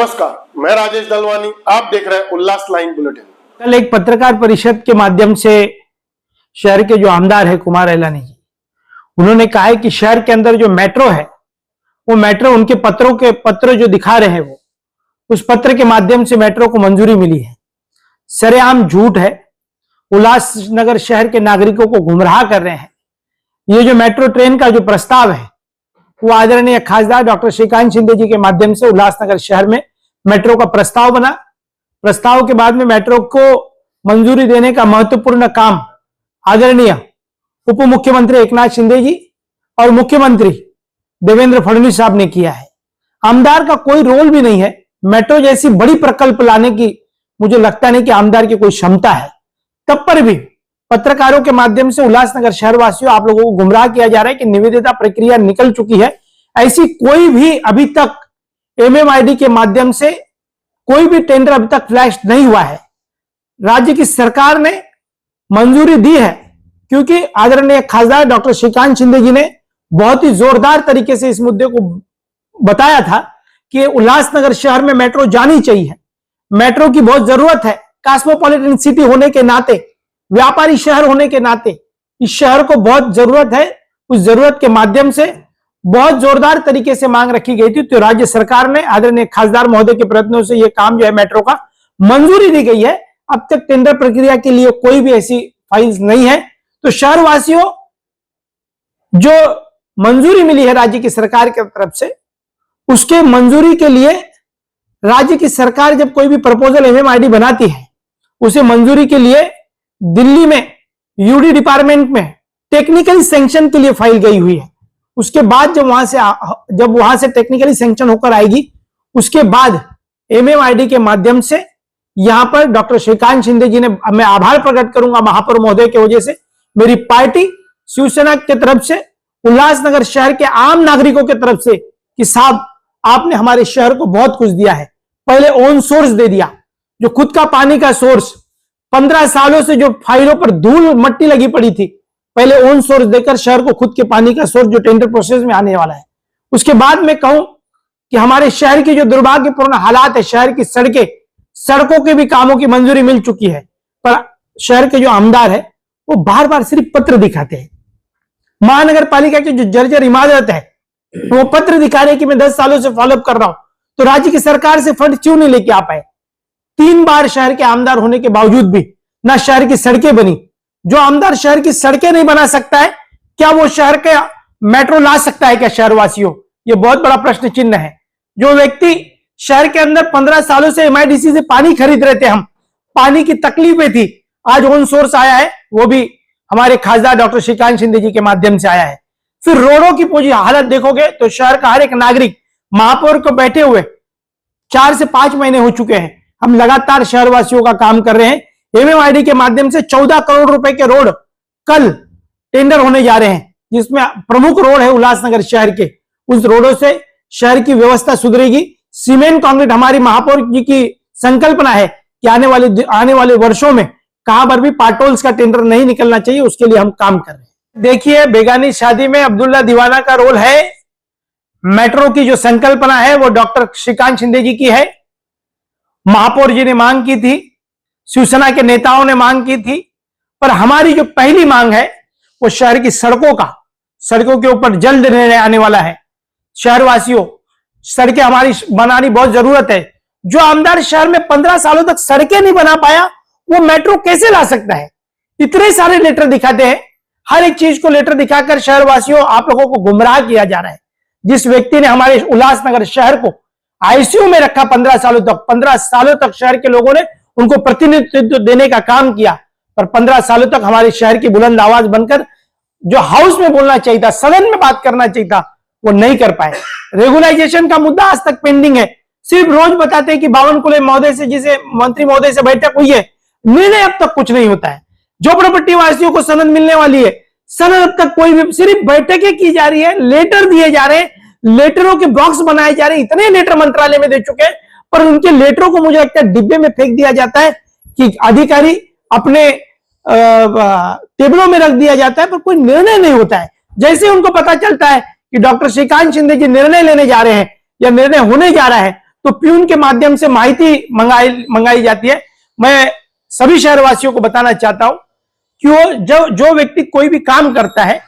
नमस्कार, मैं राजेश दलवानी, आप देख रहे हैं उल्लास लाइन बुलेटिन। कल एक पत्रकार परिषद के माध्यम से शहर के जो आमदार है कुमार एलानी जी, उन्होंने कहा है कि शहर के अंदर जो मेट्रो है वो मेट्रो उनके पत्र जो दिखा रहे हैं वो उस पत्र के माध्यम से मेट्रो को मंजूरी मिली है। सरेआम झूठ है। उल्लासनगर शहर के नागरिकों को गुमराह कर रहे हैं। ये जो मेट्रो ट्रेन का जो प्रस्ताव है वो आदरणीय खासदार डॉक्टर श्रीकांत शिंदे जी के माध्यम से उल्लासनगर शहर में मेट्रो का प्रस्ताव बना। प्रस्ताव के बाद में मेट्रो को मंजूरी देने का महत्वपूर्ण काम आदरणीय उप मुख्यमंत्री एकनाथ शिंदे जी और मुख्यमंत्री देवेंद्र फडणवीस साहब ने किया है। आमदार का कोई रोल भी नहीं है। मेट्रो जैसी बड़ी प्रकल्प लाने की मुझे लगता नहीं कि आमदार की कोई क्षमता है। तब पर भी पत्रकारों के माध्यम से उल्लासनगर शहरवासियों आप लोगों को गुमराह किया जा रहा है कि निविदा प्रक्रिया निकल चुकी है। ऐसी कोई भी अभी तक एमएमआईडी के माध्यम से कोई भी टेंडर अभी तक फ्लैश नहीं हुआ है। राज्य की सरकार ने मंजूरी दी है क्योंकि आदरणीय खासदार डॉक्टर श्रीकांत शिंदे जी ने बहुत ही जोरदार तरीके से इस मुद्दे को बताया था कि उल्लासनगर शहर में मेट्रो जानी चाहिए। मेट्रो की बहुत जरूरत है। कॉस्मोपॉलिटन सिटी होने के नाते, व्यापारी शहर होने के नाते इस शहर को बहुत जरूरत है। उस जरूरत के माध्यम से बहुत जोरदार तरीके से मांग रखी गई थी, तो राज्य सरकार ने आदरणीय खासदार महोदय के प्रयत्नों से यह काम जो है मेट्रो का मंजूरी दी गई है। अब तक टेंडर प्रक्रिया के लिए कोई भी ऐसी फाइल्स नहीं है। तो शहरवासियों, जो मंजूरी मिली है राज्य की सरकार की तरफ से, उसके मंजूरी के लिए राज्य की सरकार जब कोई भी प्रपोजल एमएमआईडी बनाती है उसे मंजूरी के लिए दिल्ली में यूडी डिपार्टमेंट में टेक्निकली सैंक्शन के लिए फाइल गई हुई है। उसके बाद जब वहां से टेक्निकली सैंक्शन होकर आएगी, उसके बाद एमएमआईडी के माध्यम से यहां पर डॉक्टर श्रीकांत शिंदे जी ने, मैं आभार प्रकट करूंगा महापौर महोदय की वजह से, मेरी पार्टी शिवसेना की तरफ से, उल्लासनगर शहर के आम नागरिकों की तरफ से कि साहब आपने हमारे शहर को बहुत कुछ दिया है। पहले ओन सोर्स दे दिया, जो खुद का पानी का सोर्स 15 सालों से जो फाइलों पर धूल मट्टी लगी पड़ी थी, पहले ओन सोर्स देकर शहर को खुद के पानी का सोर्स जो टेंडर प्रोसेस में आने वाला है। उसके बाद मैं कहूं कि हमारे शहर की जो दुर्भाग्यपूर्ण हालात है, शहर की सड़कों के भी कामों की मंजूरी मिल चुकी है, पर शहर के जो आमदार है वो बार बार सिर्फ पत्र दिखाते हैं। महानगर पालिका की जो जर्जर इमारत है वो पत्र दिखा रहे कि मैं 10 सालों से फॉलोअप कर रहा हूं, तो राज्य की सरकार से फंड क्यों नहीं लेके आ पाए? 3 बार शहर के आमदार होने के बावजूद भी ना शहर की सड़कें बनी। जो आमदार शहर की सड़कें नहीं बना सकता है, क्या वो शहर के मेट्रो ला सकता है क्या? शहरवासियों, ये बहुत बड़ा प्रश्न चिन्ह है। जो व्यक्ति शहर के अंदर 15 सालों से एमआईडीसी से पानी खरीद रहे थे, हम पानी की तकलीफें थी, आज ऑन सोर्स आया है, वो भी हमारे खासदार डॉक्टर श्रीकांत शिंदे जी के माध्यम से आया है। फिर रोडों की हालत देखोगे तो शहर का हर एक नागरिक, महापौर को बैठे हुए 4 से 5 महीने हो चुके हैं, हम लगातार शहरवासियों का काम कर रहे हैं। एमएमआईडी के माध्यम से 14 करोड़ रुपए के रोड कल टेंडर होने जा रहे हैं, जिसमें प्रमुख रोड है उल्लासनगर शहर के। उस रोडों से शहर की व्यवस्था सुधरेगी। सीमेंट कंक्रीट, हमारी महापौर जी की संकल्पना है कि आने वाले वर्षों में कहां पर भी पार्टोल्स का टेंडर नहीं निकलना चाहिए, उसके लिए हम काम कर रहे हैं। देखिए, बेगानी शादी में अब्दुल्ला दीवाना का रोल है। मेट्रो की जो संकल्पना है वो डॉक्टर श्रीकांत शिंदे जी की है। महापौर जी ने मांग की थी, शिवसेना के नेताओं ने मांग की थी, पर हमारी जो पहली मांग है वो शहर की सड़कों के ऊपर जल्द निर्णय आने वाला है। शहरवासियों, सड़कें हमारी बनानी बहुत जरूरत है। जो आमदार शहर में 15 सालों तक सड़कें नहीं बना पाया, वो मेट्रो कैसे ला सकता है? इतने सारे लेटर दिखाते हैं, हर एक चीज को लेटर दिखाकर शहरवासियों आप लोगों को गुमराह किया जा रहा है। जिस व्यक्ति ने हमारे उल्लासनगर शहर को आईसीयू में रखा 15 सालों तक शहर के लोगों ने उनको प्रतिनिधित्व देने का काम किया, पर 15 सालों तक हमारे शहर की बुलंद आवाज बनकर जो हाउस में बोलना चाहिए था, सदन में बात करना चाहिए था, वो नहीं कर पाए। रेगुलाइजेशन का मुद्दा आज तक पेंडिंग है। सिर्फ रोज बताते हैं कि बावनकुले महोदय से, जिसे मंत्री महोदय से बैठक हुई है, निर्णय अब तक कुछ नहीं होता है। झोपड़पट्टी वासियों को सनद मिलने वाली है, सनद अब तक कोई भी, सिर्फ बैठकें की जा रही है, लेटर दिए जा रहे हैं, लेटरों के बॉक्स बनाए जा रहे हैं। इतने लेटर मंत्रालय में दे चुके हैं, पर उनके लेटरों को मुझे लगता है डिब्बे में फेंक दिया जाता है कि अधिकारी अपने टेबलों में रख दिया जाता है, पर कोई निर्णय नहीं होता है। जैसे उनको पता चलता है कि डॉक्टर श्रीकांत शिंदे जी निर्णय लेने जा रहे हैं या निर्णय होने जा रहा है, तो प्यून के माध्यम से माहिती मंगाई जाती है। मैं सभी शहरवासियों को बताना चाहता हूं कि वो जो व्यक्ति कोई भी काम करता है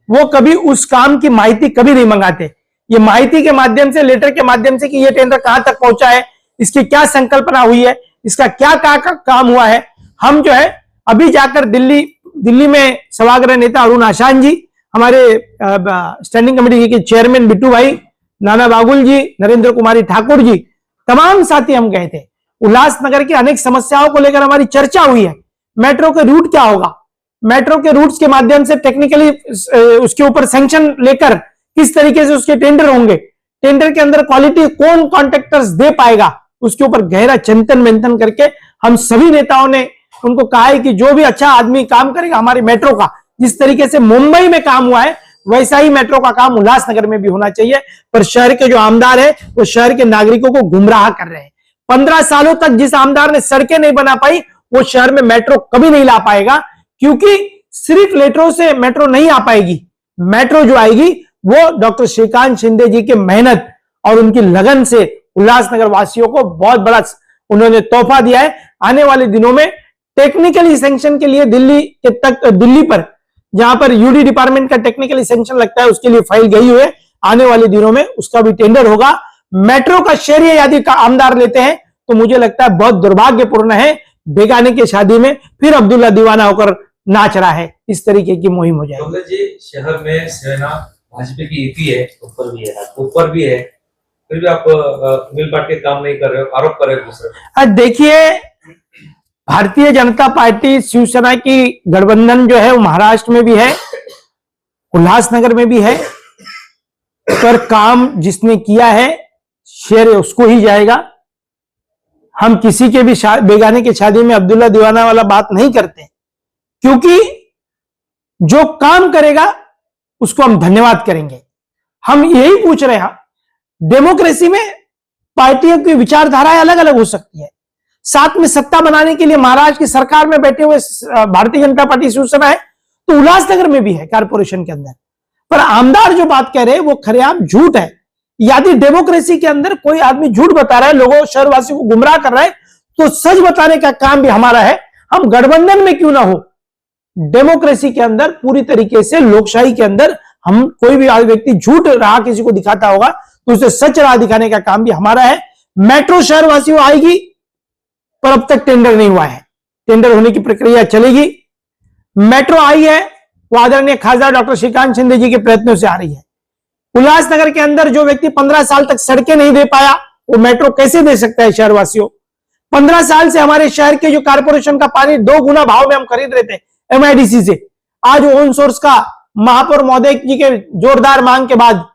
वो कभी उस काम की माहिती कभी नहीं मंगाते। ये माहिती के माध्यम से, लेटर के माध्यम से कि ये टेंडर कहां तक पहुंचा है, इसकी क्या संकल्पना हुई है, इसका क्या काम हुआ है। हम जो है अभी जाकर दिल्ली में सभागृह नेता अरुण आशान जी, हमारे स्टैंडिंग कमेटी के चेयरमैन बिट्टू भाई, नाना बागुल जी, नरेंद्र कुमारी ठाकुर जी, तमाम साथी हम गए थे। उल्लासनगर की अनेक समस्याओं को लेकर हमारी चर्चा हुई है। मेट्रो के रूट क्या होगा, मेट्रो के रूट्स के माध्यम से टेक्निकली उसके ऊपर सैंक्शन लेकर किस तरीके से उसके टेंडर होंगे, टेंडर के अंदर क्वालिटी कौन कॉन्ट्रैक्टर्स दे पाएगा, उसके ऊपर गहरा चिंतन मंथन करके हम सभी नेताओं ने उनको कहा है कि जो भी अच्छा आदमी काम करेगा हमारी मेट्रो का, जिस तरीके से मुंबई में काम हुआ है वैसा ही मेट्रो का काम उल्लासनगर में भी होना चाहिए। पर शहर के जो आमदार है वो शहर के नागरिकों को गुमराह कर रहे हैं। 15 सालों तक जिस आमदार ने सड़कें नहीं बना पाई वो शहर में मेट्रो कभी नहीं ला पाएगा, क्योंकि सिर्फ लेटरों से मेट्रो नहीं आ पाएगी। मेट्रो जो आएगी वो डॉक्टर श्रीकांत शिंदे जी की मेहनत और उनकी लगन से उल्लासनगर वासियों को बहुत बड़ा उन्होंने तोहफा दिया है। आने वाले दिनों में टेक्निकली सैंक्शन के लिए दिल्ली पर जहां पर यूडी डिपार्टमेंट का टेक्निकली सैंक्शन लगता है उसके लिए फाइल गई हुई है। आने वाले दिनों में उसका भी टेंडर होगा। मेट्रो का शेयर यदि का आमदार लेते हैं तो मुझे लगता है बहुत दुर्भाग्यपूर्ण है। बेगाने की शादी में फिर अब्दुल्ला दीवाना होकर नाच रहा है, इस तरीके की मुहिम हो जाएगी। जी शहर में सेना भाजपा की ईपी है, ऊपर भी है, फिर भी आप मिल बांट के काम नहीं कर रहे हो, आरोप कर रहे हो दूसरे। देखिए, भारतीय जनता पार्टी शिवसेना की गठबंधन जो है वो महाराष्ट्र में भी है, उल्लासनगर में भी है, पर काम जिसने किया है शेयर उसको ही जाएगा। हम किसी के भी बेगाने की शादी में अब्दुल्ला दीवाना वाला बात नहीं करते, क्योंकि जो काम करेगा उसको हम धन्यवाद करेंगे। हम यही पूछ रहे हैं, डेमोक्रेसी में पार्टियों की विचारधाराएं अलग अलग हो सकती है। साथ में सत्ता बनाने के लिए महाराष्ट्र की सरकार में बैठे हुए भारतीय जनता पार्टी शिवसेना है, तो उल्लासनगर में भी है कारपोरेशन के अंदर। पर आमदार जो बात कह रहे हैं वो खरेआम झूठ है। यदि डेमोक्रेसी के अंदर कोई आदमी झूठ बता रहा है, लोगों शहरवासियों को गुमराह कर रहा है, तो सच बताने का काम भी हमारा है। हम गठबंधन में क्यों ना हो, डेमोक्रेसी के अंदर पूरी तरीके से लोकशाही के अंदर हम कोई भी व्यक्ति झूठ राह किसी को दिखाता होगा तो उसे सच राह दिखाने का काम भी हमारा है। मेट्रो शहरवासियों आएगी, पर अब तक टेंडर नहीं हुआ है, टेंडर होने की प्रक्रिया चलेगी। मेट्रो आई है वो आदरणीय खासदार डॉक्टर श्रीकांत शिंदे जी के प्रयत्नों से आ रही है। उल्लासनगर के अंदर जो व्यक्ति 15 साल तक सड़कें नहीं दे पाया वो मेट्रो कैसे दे सकता है शहरवासियों? 15 साल से हमारे शहर के जो कारपोरेशन का पानी 2 गुना भाव में हम खरीद रहे थे MIDC से, आज ओन सोर्स का महापौर महोदय जी के जोरदार मांग के बाद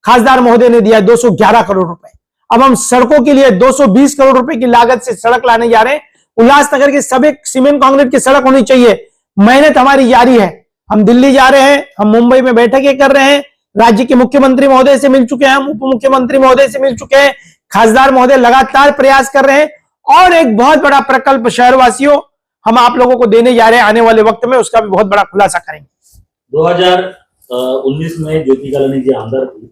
खासदार महोदय ने दिया 211 करोड़ रुपए। अब हम सड़कों के लिए 220 करोड़ रुपए की लागत से सड़क लाने जा रहे हैं। उल्लासनगर की सभी सीमेंट कांक्रीट की सड़क होनी चाहिए। मेहनत हमारी जारी है। हम दिल्ली जा रहे हैं, हम मुंबई में बैठकें कर रहे हैं, राज्य के मुख्यमंत्री महोदय से मिल चुके हैं, हम उप मुख्यमंत्री महोदय से मिल चुके हैं, खासदार महोदय लगातार प्रयास कर रहे हैं और एक बहुत बड़ा प्रकल्प शहरवासियों हम आप लोगों को देने जा रहे हैं। आने वाले वक्त में उसका भी बहुत बड़ा खुलासा करेंगे। 2019 में ज्योति कॉलोनी जी आमदार थी,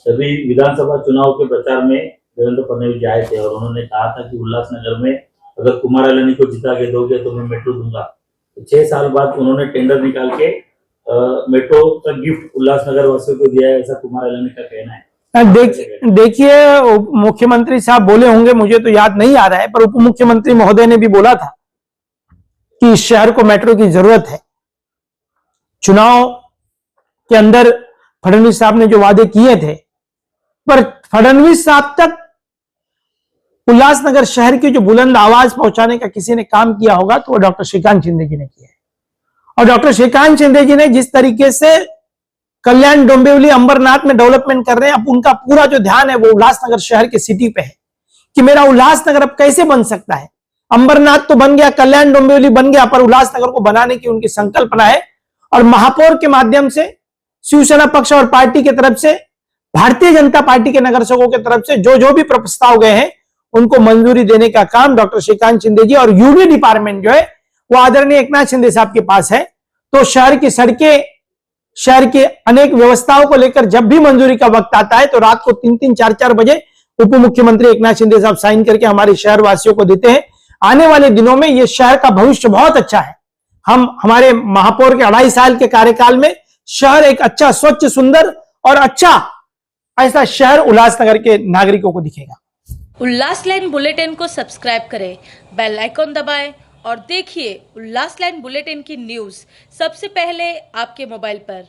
तभी विधानसभा चुनाव के प्रचार में देवेंद्र फडणवीस जी आए थे और उन्होंने कहा था कि उल्लासनगर में अगर कुमार अलानी को जिता के दोगे तो मैं मेट्रो दूंगा। तो 6 साल बाद उन्होंने टेंडर निकाल के मेट्रो का गिफ्ट उल्लासनगर वासियों को दिया है, ऐसा कुमार अलानी का कहना है। देखिए, मुख्यमंत्री साहब बोले होंगे, मुझे तो याद नहीं आ रहा है, पर उप मुख्यमंत्री महोदय ने भी बोला था कि इस शहर को मेट्रो की जरूरत है। चुनाव के अंदर फडणवीस साहब ने जो वादे किए थे, पर फडणवीस साहब तक उल्लासनगर शहर की जो बुलंद आवाज पहुंचाने का किसी ने काम किया होगा तो वो डॉक्टर श्रीकांत शिंदे जी ने किया है। और डॉक्टर श्रीकांत शिंदे जी ने जिस तरीके से कल्याण डोंबिवली अंबरनाथ में डेवलपमेंट कर रहे हैं, अब उनका पूरा जो ध्यान है वो उल्लासनगर शहर के सिटी पे है कि मेरा उल्लासनगर अब कैसे बन सकता है। अंबरनाथ तो बन गया, कल्याण डोंबिवली बन गया, पर उल्लासनगर को बनाने की उनकी संकल्पना है। और महापौर के माध्यम से शिवसेना पक्ष और पार्टी की तरफ से, भारतीय जनता पार्टी के नगर सेवकों की तरफ से जो भी प्रस्ताव गए हैं उनको मंजूरी देने का काम डॉक्टर श्रीकांत शिंदे जी और यूडी डिपार्टमेंट जो है वो आदरणीय एकनाथ शिंदे साहब के पास है। तो शहर की सड़कें, शहर की अनेक व्यवस्थाओं को लेकर जब भी मंजूरी का वक्त आता है तो रात को 3-3, 4-4 बजे उप मुख्यमंत्री एकनाथ शिंदे साहब साइन करके हमारे शहर वासियों को देते हैं। आने वाले दिनों में ये शहर का भविष्य बहुत अच्छा है। हमारे महापौर के 2.5 साल के कार्यकाल में शहर एक अच्छा, स्वच्छ, सुंदर और अच्छा ऐसा शहर उल्लासनगर के नागरिकों को दिखेगा। उल्लास लाइन बुलेटिन को सब्सक्राइब करें, बेल आइकॉन दबाएं और देखिए उल्लास लाइन बुलेटिन की न्यूज़ सबसे पहले आपके मोबाइल पर।